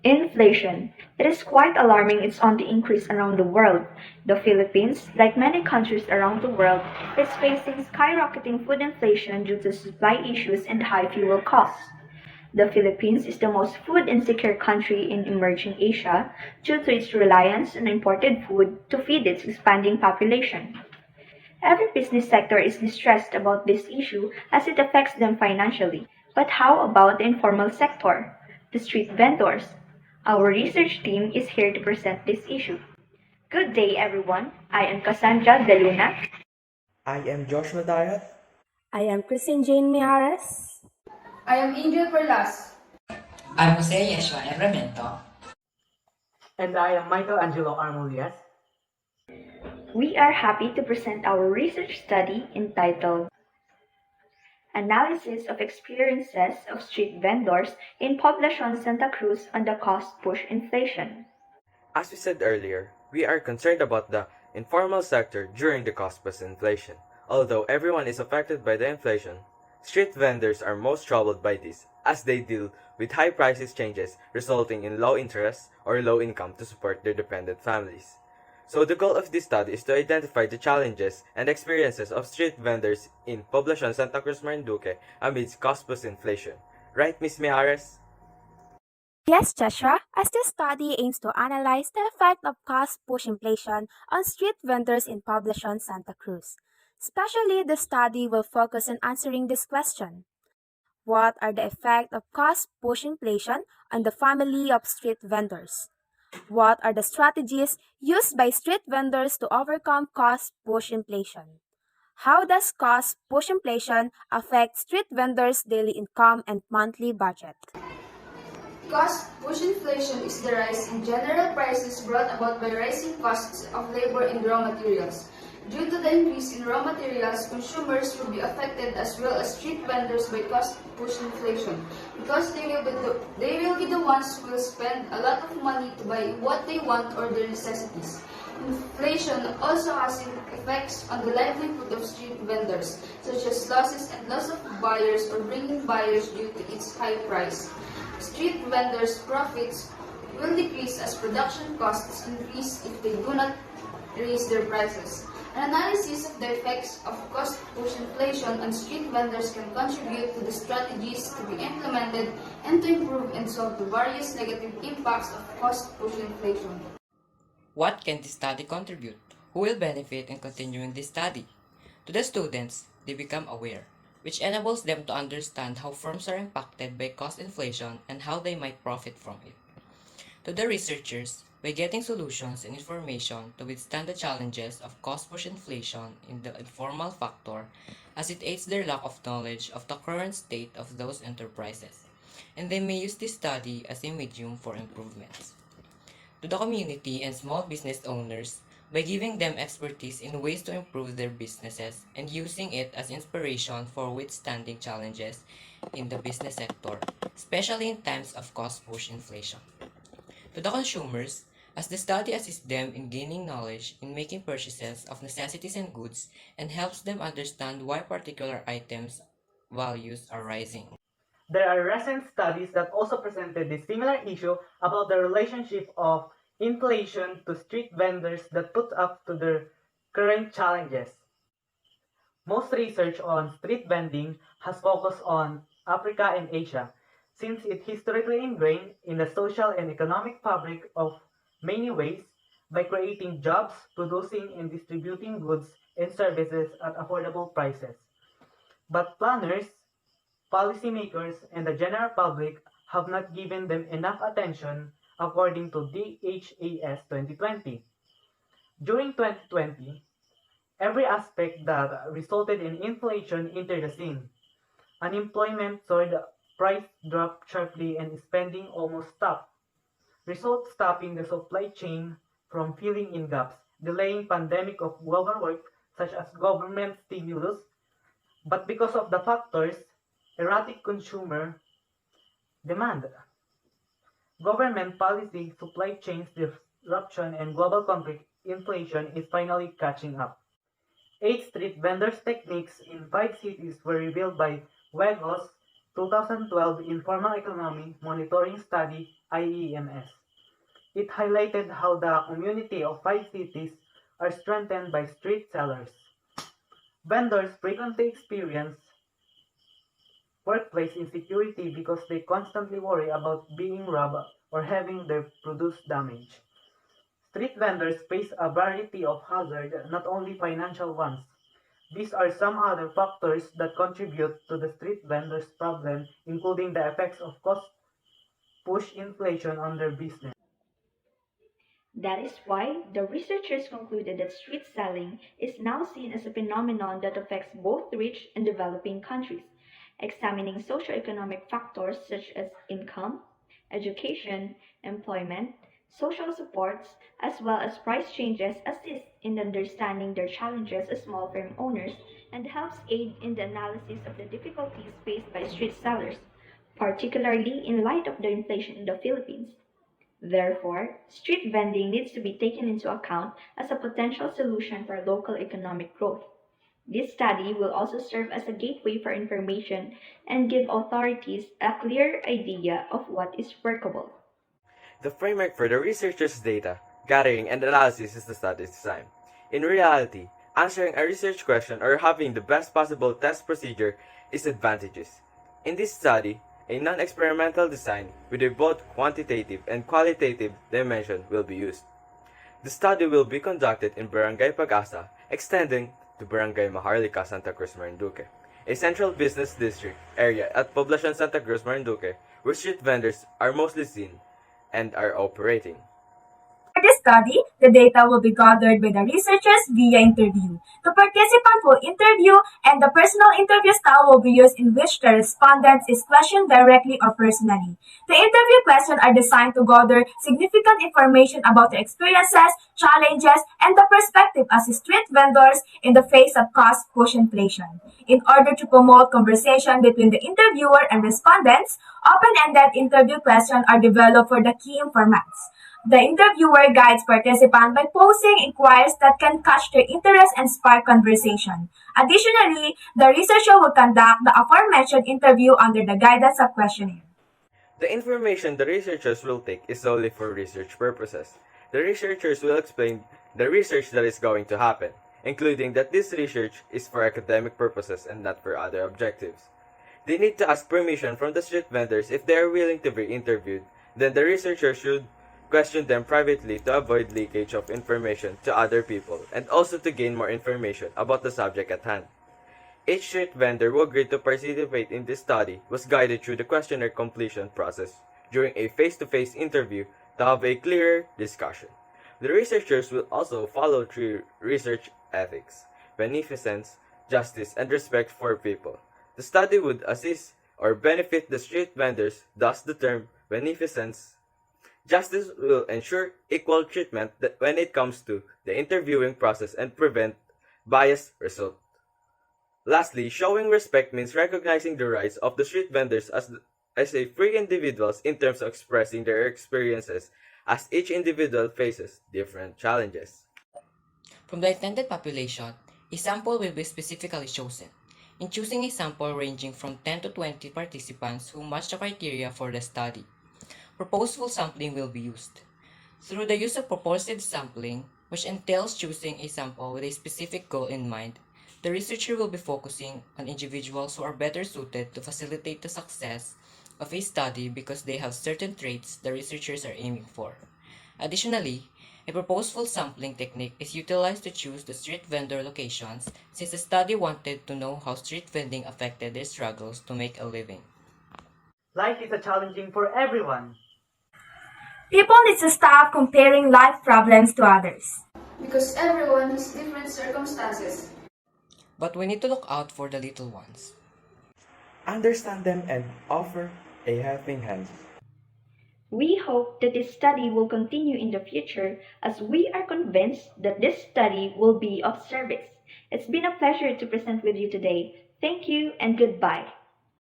Inflation. It is quite alarming. It's on the increase around the world. The Philippines, like many countries around the world, is facing skyrocketing food inflation due to supply issues and high fuel costs. The Philippines is the most food insecure country in emerging Asia due to its reliance on imported food to feed its expanding population. Every business sector is distressed about this issue as it affects them financially. But how about the informal sector? The street vendors? Our research team is here to present this issue. Good day, everyone. I am Cassandra De Luna. I am Josh Madayat. I am Christine Jane Mijares. I am Angel Perlas. I'm Jose Yeshua Evramento. And I am Michael Angelo Armolias. We are happy to present our research study entitled Analysis of Experiences of Street Vendors in Poblacion, Santa Cruz on the Cost Push Inflation. As we said earlier, we are concerned about the informal sector during the cost-plus inflation. Although everyone is affected by the inflation, street vendors are most troubled by this as they deal with high prices changes resulting in low interest or low income to support their dependent families. So the goal of this study is to identify the challenges and experiences of street vendors in Poblacion, Santa Cruz, Marinduque amidst cost-plus inflation. Right, Ms. Mijares? Yes, Joshua, as this study aims to analyze the effect of cost push inflation on street vendors in Poblacion, Santa Cruz. Especially, the study will focus on answering this question. What are the effects of cost push inflation on the family of street vendors? What are the strategies used by street vendors to overcome cost push inflation? How does cost push inflation affect street vendors' daily income and monthly budget? Cost push inflation is the rise in general prices brought about by rising costs of labor and raw materials. Due to the increase in raw materials, consumers will be affected as well as street vendors by cost push inflation because they will be the ones who will spend a lot of money to buy what they want or their necessities. Inflation also has effects on the livelihood of street vendors, such as losses and loss of buyers or bringing buyers due to its high price. Street vendors' profits will decrease as production costs increase if they do not raise their prices. An analysis of the effects of cost push inflation on street vendors can contribute to the strategies to be implemented and to improve and solve the various negative impacts of cost push inflation. What can this study contribute? Who will benefit in continuing this study? To the students, they become aware, which enables them to understand how firms are impacted by cost inflation and how they might profit from it. To the researchers, by getting solutions and information to withstand the challenges of cost push inflation in the informal factor, as it aids their lack of knowledge of the current state of those enterprises, and they may use this study as a medium for improvements. To the community and small business owners, by giving them expertise in ways to improve their businesses and using it as inspiration for withstanding challenges in the business sector, especially in times of cost push inflation. To the consumers, as the study assists them in gaining knowledge in making purchases of necessities and goods and helps them understand why particular items' values are rising. There are recent studies that also presented this similar issue about the relationship of inflation to street vendors that put up to their current challenges. Most research on street vending has focused on Africa and Asia, since it historically ingrained in the social and economic fabric of many ways by creating jobs, producing and distributing goods and services at affordable prices. But planners, policymakers, and the general public have not given them enough attention according to DHAS 2020. During 2020, every aspect that resulted in inflation entered the scene. Unemployment soared, price dropped sharply, and spending almost stopped, results stopping the supply chain from filling in gaps, delaying pandemic of global work such as government stimulus, but because of the factors, erratic consumer demand, government policy, supply chains disruption, and global conflict, inflation is finally catching up. 8 street vendors techniques in 5 cities were revealed by Wegos 2012 Informal Economy Monitoring Study (IEMS). It highlighted how the community of 5 cities are strengthened by street sellers. Vendors frequently experience workplace insecurity because they constantly worry about being robbed or having their produce damaged. Street vendors face a variety of hazards, not only financial ones. These are some other factors that contribute to the street vendors' problem, including the effects of cost push inflation on their business. That is why the researchers concluded that street selling is now seen as a phenomenon that affects both rich and developing countries. Examining socioeconomic factors such as income, education, employment, social supports, as well as price changes assists in understanding their challenges as small firm owners and helps aid in the analysis of the difficulties faced by street sellers, particularly in light of the inflation in the Philippines. Therefore, street vending needs to be taken into account as a potential solution for local economic growth. This study will also serve as a gateway for information and give authorities a clear idea of what is workable. The framework for the researchers' data gathering and analysis is the study's design. In reality, answering a research question or having the best possible test procedure is advantageous. In this study, a non-experimental design with a both quantitative and qualitative dimension will be used. The study will be conducted in Barangay Pag-asa, extending to Barangay Maharlika, Santa Cruz, Marinduque, a central business district area at Poblacion, Santa Cruz, Marinduque, where street vendors are mostly seen and are operating. For this study, the data will be gathered by the researchers via interview. The participant will interview and the personal interview style will be used in which the respondent is questioned directly or personally. The interview questions are designed to gather significant information about their experiences, challenges, and the perspective as street vendors in the face of cost-push inflation. In order to promote conversation between the interviewer and respondents, open-ended interview questions are developed for the key informants. The interviewer guides participants by posing inquiries that can catch their interest and spark conversation. Additionally, the researcher will conduct the aforementioned interview under the guidance of questionnaire. The information the researchers will take is solely for research purposes. The researchers will explain the research that is going to happen, including that this research is for academic purposes and not for other objectives. They need to ask permission from the street vendors if they are willing to be interviewed. Then the researcher should question them privately to avoid leakage of information to other people and also to gain more information about the subject at hand. Each street vendor who agreed to participate in this study was guided through the questionnaire completion process during a face-to-face interview to have a clearer discussion. The researchers will also follow through research ethics, beneficence, justice, and respect for people. The study would assist or benefit the street vendors, thus the term beneficence. Justice will ensure equal treatment when it comes to the interviewing process and prevent biased result. Lastly, showing respect means recognizing the rights of the street vendors as a free individuals in terms of expressing their experiences as each individual faces different challenges. From the intended population, a sample will be specifically chosen. In choosing a sample ranging from 10 to 20 participants who match the criteria for the study, proposeful sampling will be used. Through the use of proportive sampling, which entails choosing a sample with a specific goal in mind, the researcher will be focusing on individuals who are better suited to facilitate the success of a study because they have certain traits the researchers are aiming for. Additionally, a proposeful sampling technique is utilized to choose the street vendor locations since the study wanted to know how street vending affected their struggles to make a living. Life is a challenging for everyone. People need to stop comparing life problems to others. Because everyone has different circumstances. But we need to look out for the little ones. Understand them and offer a helping hand. We hope that this study will continue in the future as we are convinced that this study will be of service. It's been a pleasure to present with you today. Thank you and goodbye.